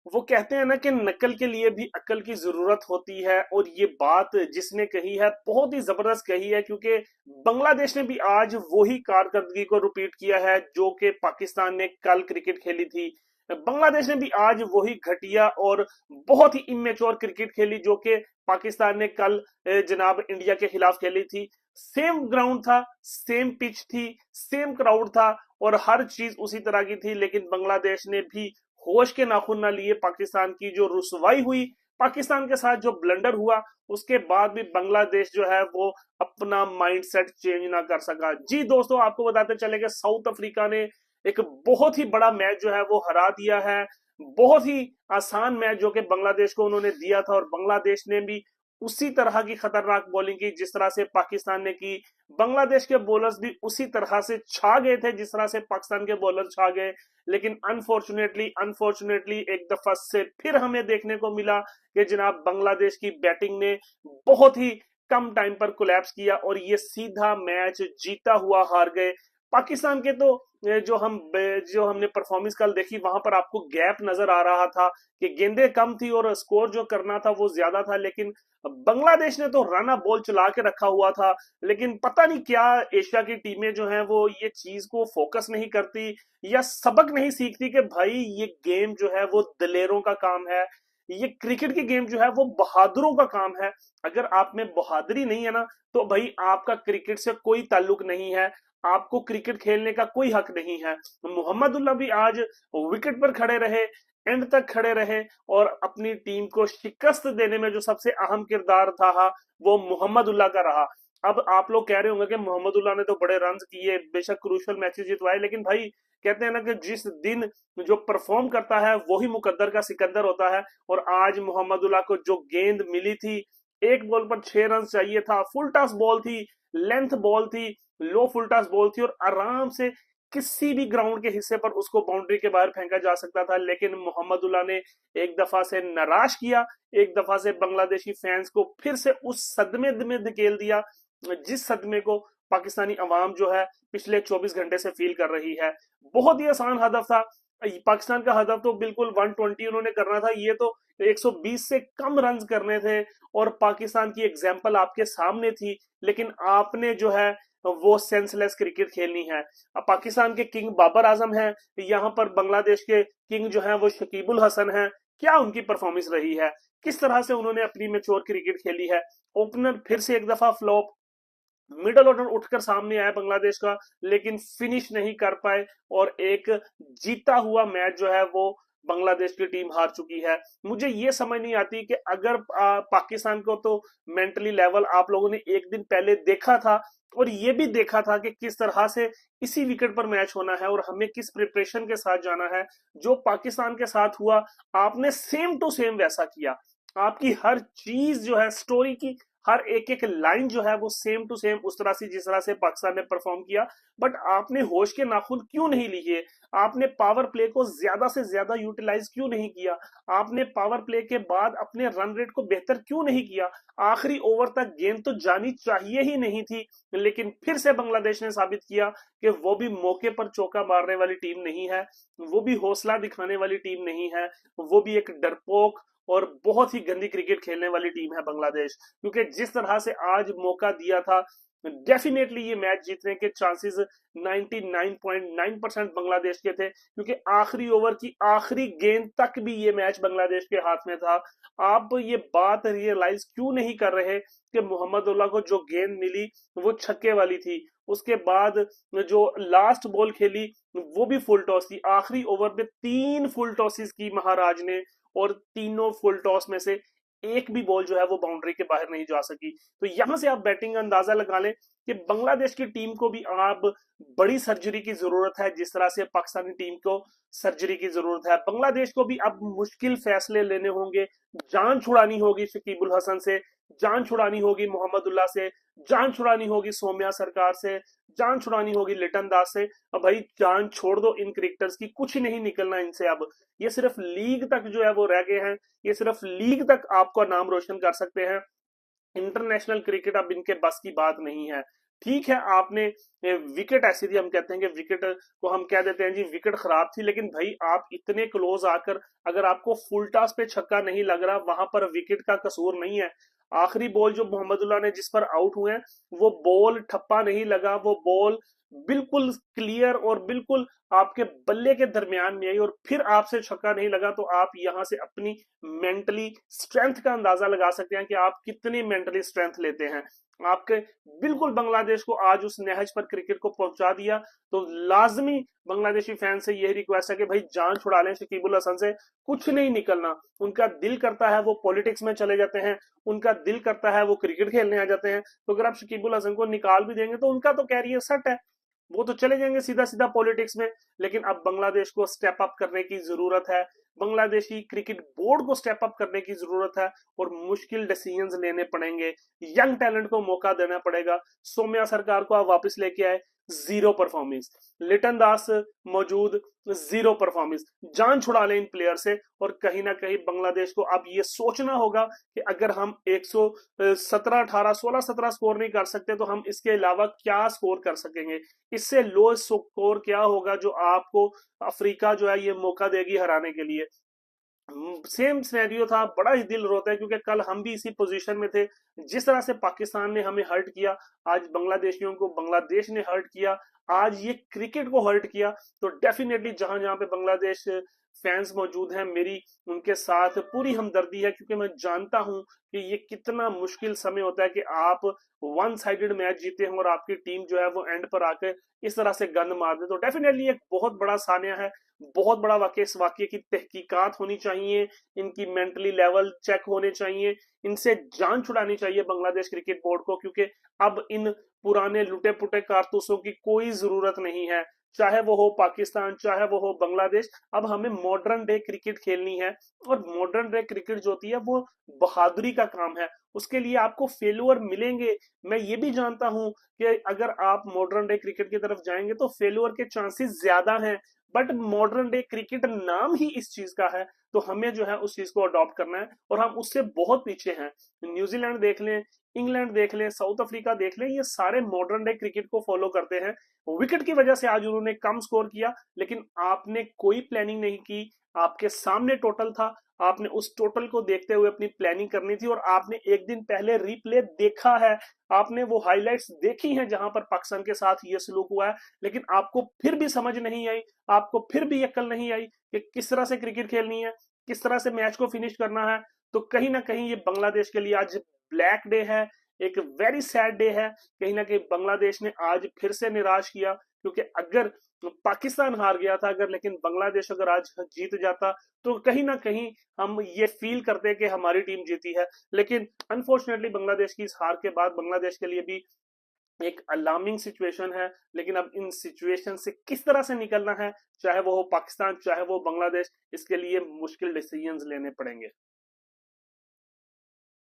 वो कहते हैं ना कि नकल के लिए भी अकल की जरूरत होती है, और ये बात जिसने कही है बहुत ही जबरदस्त कही है, क्योंकि बांग्लादेश ने भी आज वही कारकर्दगी को रिपीट किया है जो कि पाकिस्तान ने कल क्रिकेट खेली थी। बांग्लादेश ने भी आज वही घटिया और बहुत ही इमेच्योर क्रिकेट खेली जो कि पाकिस्तान ने कल जनाब इंडिया के खिलाफ खेली थी। सेम ग्राउंड था, सेम पिच थी, सेम क्राउड था, और हर चीज उसी तरह की थी, लेकिन बांग्लादेश ने भी होश के नाखून ना लिए। पाकिस्तान की जो रुसवाई हुई, पाकिस्तान के साथ जो ब्लंडर हुआ, उसके बाद भी बांग्लादेश जो है वो अपना माइंडसेट चेंज ना कर सका। जी दोस्तों, आपको बताते चले कि साउथ अफ्रीका ने एक बहुत ही बड़ा मैच जो है वो हरा दिया है। बहुत ही आसान मैच जो कि बांग्लादेश को उन्होंने दिया था, और बांग्लादेश ने भी उसी तरह की खतरनाक बॉलिंग की जिस तरह से पाकिस्तान ने की। बांग्लादेश के बॉलर्स भी उसी तरह से छा गए थे जिस तरह से पाकिस्तान के बॉलर छा गए। लेकिन अनफॉर्चुनेटली एक दफा से फिर हमें देखने को मिला कि जनाब बांग्लादेश की बैटिंग ने बहुत ही कम टाइम पर कोलैप्स किया, और ये सीधा मैच जीता हुआ हार गए। पाकिस्तान के तो जो हमने परफॉर्मेंस कल देखी, वहां पर आपको गैप नजर आ रहा था कि गेंदें कम थी और स्कोर जो करना था वो ज्यादा था, लेकिन बांग्लादेश ने तो राना बॉल चला के रखा हुआ था। लेकिन पता नहीं क्या एशिया की टीमें जो हैं वो ये चीज को फोकस नहीं करती या सबक नहीं सीखती कि भाई ये गेम जो है वो दलेरों का काम है। ये क्रिकेट की गेम जो है वो बहादुरों का काम है। अगर आप में बहादुरी नहीं है ना, तो भाई आपका क्रिकेट से कोई ताल्लुक नहीं है, आपको क्रिकेट खेलने का कोई हक नहीं है। मोहम्मदुल्लाह भी आज विकेट पर खड़े रहे, एंड तक खड़े रहे, और अपनी टीम को शिकस्त देने में जो सबसे अहम किरदार था वो मोहम्मदुल्लाह का रहा। अब आप लोग कह रहे होंगे कि मोहम्मदुल्लाह ने तो बड़े रन किए, बेशक क्रूशल मैचेस जितवाए, लेकिन भाई कहते हैं ना कि जिस दिन जो परफॉर्म करता है वही मुकद्दर का सिकंदर होता है। और आज मोहम्मदुल्लाह को जो गेंद मिली थी, एक बॉल पर 6 रन चाहिए था, फुल टॉस बॉल थी, लेंथ बॉल थी, लो फुल टॉस बॉल थी, और आराम से किसी भी ग्राउंड के हिस्से पर उसको बाउंड्री के बाहर फेंका जा सकता था। लेकिन मोहम्मदुल्लाह ने एक दफा से निराश किया, एक दफा से बांग्लादेशी फैंस को फिर से उस सदमे में धकेल दिया जिस सदमे को पाकिस्तानी अवाम जो है पिछले 24 घंटे से फील कर रही है। बहुत ही आसान हदफ था। पाकिस्तान का हदफ तो बिल्कुल 120 उन्होंने करना था, ये तो 120 से कम रन करने थे, और पाकिस्तान की एग्जाम्पल आपके सामने थी। लेकिन आपने जो है वो सेंसलेस क्रिकेट खेलनी है। अब पाकिस्तान के किंग बाबर आजम हैं, यहाँ पर बांग्लादेश के किंग जो है वो शकीबुल हसन हैं। क्या उनकी परफॉर्मेंस रही है, किस तरह से उन्होंने अपनी मैच्योर क्रिकेट खेली है। ओपनर फिर से एक दफा फ्लॉप, मिडल ऑर्डर उठकर सामने आया बांग्लादेश का, लेकिन फिनिश नहीं कर पाए, और एक जीता हुआ मैच जो है वो बांग्लादेश की टीम हार चुकी है। मुझे ये समझ नहीं आती कि अगर पाकिस्तान को तो मेंटली लेवल आप लोगों ने एक दिन पहले देखा था, और ये भी देखा था कि किस तरह से इसी विकेट पर मैच होना है और हमें किस प्रिपरेशन के साथ जाना है। जो पाकिस्तान के साथ हुआ, आपने सेम टू सेम वैसा किया। आपकी हर चीज जो है, स्टोरी की हर एक एक लाइन जो है वो सेम टू सेम उस तरह से जिस तरह से पाकिस्तान ने परफॉर्म किया। बट आपने होश के नाखून क्यों नहीं लिए? आपने पावर प्ले को ज्यादा से ज्यादा यूटिलाइज क्यों नहीं किया? आपने पावर प्ले के बाद अपने रन रेट को बेहतर क्यों नहीं किया? आखिरी ओवर तक गेंद तो जानी चाहिए ही नहीं थी। लेकिन फिर से बांग्लादेश ने साबित किया कि वो भी मौके पर चौका मारने वाली टीम नहीं है, वो भी हौसला दिखाने वाली टीम नहीं है, वो भी एक डरपोक और बहुत ही गंदी क्रिकेट खेलने वाली टीम है बांग्लादेश। क्योंकि जिस तरह से आज मौका दिया था, डेफिनेटली ये मैच जीतने के चांसेस 99.9% बांग्लादेश के थे, क्योंकि आखिरी ओवर की आखिरी गेंद तक भी ये मैच बांग्लादेश के हाथ में था। आप ये बात रियलाइज क्यों नहीं कर रहे कि मोहम्मदुल्लाह को जो गेंद मिली वो छक्के वाली थी? उसके बाद जो लास्ट बॉल खेली वो भी फुल टॉस थी। आखिरी ओवर में 3 फुल टॉसेस की महाराज ने, और तीनों फुल टॉस में से एक भी बॉल जो है वो बाउंड्री के बाहर नहीं जा सकी। तो यहां से आप बैटिंग का अंदाजा लगा लें कि बांग्लादेश की टीम को भी अब बड़ी सर्जरी की जरूरत है, जिस तरह से पाकिस्तानी टीम को सर्जरी की जरूरत है। बांग्लादेश को भी अब मुश्किल फैसले लेने होंगे, जान छुड़ानी होगी शकीबुल हसन से, जान छुड़ानी होगी मोहम्मदुल्लाह से, जान छुड़ानी होगी सौम्या सरकार से, जान छुड़ानी होगी लिटन दास से। अब भाई जान छोड़ दो इन क्रिकेटर्स की, कुछ नहीं निकलना इनसे अब। ये सिर्फ लीग तक जो है वो रह गए हैं, ये सिर्फ लीग तक आपका नाम रोशन कर सकते हैं। इंटरनेशनल क्रिकेट अब इनके बस की बात नहीं है। ठीक है, आपने विकेट ऐसी थी, हम कहते हैं कि विकेट को हम कह देते हैं जी विकेट खराब थी, लेकिन भाई आप इतने क्लोज आकर अगर आपको फुल टॉस पे छक्का नहीं लग रहा, वहां पर विकेट का कसूर नहीं है। आखिरी बॉल जो मोहम्मदुल्लाह ने जिस पर आउट हुए हैं, वो बॉल ठप्पा नहीं लगा, वो बॉल बिल्कुल क्लियर और बिल्कुल आपके बल्ले के दरमियान में आई और फिर आपसे छक्का नहीं लगा। तो आप यहां से अपनी मेंटली स्ट्रेंथ का अंदाजा लगा सकते हैं कि आप कितनी मेंटली स्ट्रेंथ लेते हैं। आपके बिल्कुल बांग्लादेश को आज उस नहज पर क्रिकेट को पहुंचा दिया। तो लाजमी बांग्लादेशी फैन से यही रिक्वेस्ट है कि भाई जान छुड़ा लें शकीबुल हसन से, कुछ नहीं निकलना। उनका दिल करता है वो पॉलिटिक्स में चले जाते हैं, उनका दिल करता है वो क्रिकेट खेलने आ जाते हैं। तो अगर आप शकीबुल हसन को निकाल भी देंगे तो उनका तो कैरियर सेट है, वो तो चले जाएंगे सीधा सीधा पॉलिटिक्स में। लेकिन अब बांग्लादेश को स्टेप अप करने की जरूरत है, बांग्लादेशी क्रिकेट बोर्ड को स्टेप अप करने की जरूरत है और मुश्किल डिसीजंस लेने पड़ेंगे। यंग टैलेंट को मौका देना पड़ेगा। सौम्या सरकार को आप वापस लेके आए, जीरो परफॉर्मेंस। लिटन दास मौजूद, जीरो परफॉर्मेंस। जान छुड़ा लें इन प्लेयर से और कहीं ना कहीं बांग्लादेश को अब ये सोचना होगा कि अगर हम 117 18 16 17 स्कोर नहीं कर सकते तो हम इसके अलावा क्या स्कोर कर सकेंगे। इससे लो स्कोर क्या होगा जो आपको अफ्रीका जो है ये मौका देगी हराने के लिए। सेम सिनेरियो था, बड़ा ही दिल रोता है क्योंकि कल हम भी इसी पोजीशन में थे। जिस तरह से पाकिस्तान ने हमें हर्ट किया, आज बांग्लादेशियों को बांग्लादेश ने हर्ट किया, आज ये क्रिकेट को हर्ट किया। तो डेफिनेटली जहां जहां पे बांग्लादेश फैंस मौजूद हैं, मेरी उनके साथ पूरी हमदर्दी है क्योंकि मैं जानता हूं कि ये कितना मुश्किल समय होता है कि आप वन साइडेड मैच जीते हैं और आपकी टीम जो है वो एंड पर आकर इस तरह से गंद मार दे। तो डेफिनेटली एक बहुत बड़ा सानिया है, बहुत बड़ा वाकई। इस वाकये की तहकीकात होनी चाहिए, इनकी मेंटली लेवल चेक होने चाहिए, इनसे जान छुड़ानी चाहिए बांग्लादेश क्रिकेट बोर्ड को, क्योंकि अब इन पुराने लुटे पुटे कारतूसों की कोई जरूरत नहीं है। चाहे वो हो पाकिस्तान, चाहे वो हो बांग्लादेश, अब हमें मॉडर्न डे क्रिकेट खेलनी है। और मॉडर्न डे क्रिकेट जो होती है वो बहादुरी का काम है, उसके लिए आपको फेल्योर मिलेंगे। मैं ये भी जानता हूं कि अगर आप मॉडर्न डे क्रिकेट की तरफ जाएंगे तो फेल्योर के चांसेस ज्यादा हैं, बट मॉडर्न डे क्रिकेट नाम ही इस चीज का है। तो हमें जो है उस चीज को अडॉप्ट करना है और हम उससे बहुत पीछे हैं। न्यूजीलैंड देख लें, इंग्लैंड देख लें, साउथ अफ्रीका देख लें, ये सारे मॉडर्न डे क्रिकेट को फॉलो करते हैं। विकेट की वजह से आज उन्होंने कम स्कोर किया, लेकिन आपने कोई प्लानिंग नहीं की। आपके सामने टोटल था, आपने उस टोटल को देखते हुए अपनी प्लानिंग करनी थी और आपने एक दिन पहले रिप्ले देखा है, आपने वो हाइलाइट्स देखी हैं जहां पर पाकिस्तान के साथ ये सलूक हुआ है। लेकिन आपको फिर भी समझ नहीं आई, आपको फिर भी अक्ल नहीं आई कि किस तरह से क्रिकेट खेलनी है, किस तरह से मैच को फिनिश करना है। तो कहीं ना कहीं ये बांग्लादेश के लिए आज ब्लैक डे है, एक वेरी सैड डे है। कहीं ना कहीं बांग्लादेश ने आज फिर से निराश किया, क्योंकि अगर पाकिस्तान हार गया था अगर, लेकिन बांग्लादेश अगर आज जीत जाता तो कहीं ना कहीं हम ये फील करते कि हमारी टीम जीती है। लेकिन अनफॉर्चुनेटली बांग्लादेश की इस हार के बाद बांग्लादेश के लिए भी एक अलार्मिंग सिचुएशन है। लेकिन अब इन सिचुएशन से किस तरह से निकलना है, चाहे वो हो पाकिस्तान चाहे वो बांग्लादेश, इसके लिए मुश्किल डिसीजंस लेने पड़ेंगे।